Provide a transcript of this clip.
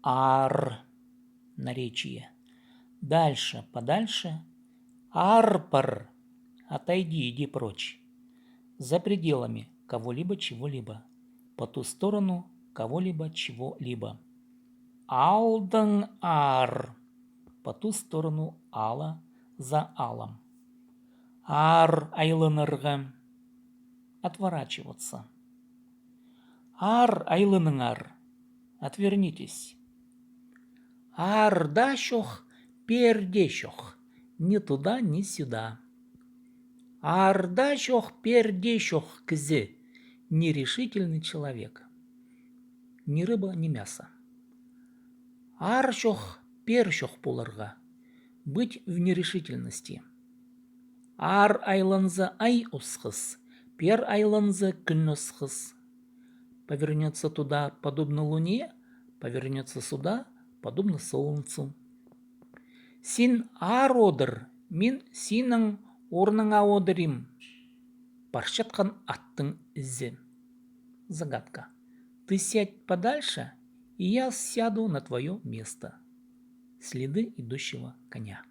ар, наречие. Дальше, подальше, арпар, отойди, иди прочь. За пределами кого-либо, чего-либо. По ту сторону кого-либо, чего-либо. Алдан ар, по ту сторону ала, за алом. Ар айланырга, отворачиваться. Ар айланыңар, отвернитесь. Ардашох пердещох, ни туда, ни сюда. Ардашох пердещох кзе, нерешительный человек. Ни рыба, ни мясо. Аршох перщох пуларга, быть в нерешительности. Ар айланза ай усхыс, пер айланза күнносхыс. Повернется туда, подобно луне, повернется сюда, подобно солнцу. Син ар одыр, мин синің орныңа одырим. Баршаткан аттың ізі. Загадка. Ты сядь подальше, и я сяду на твое место. Следы идущего коня.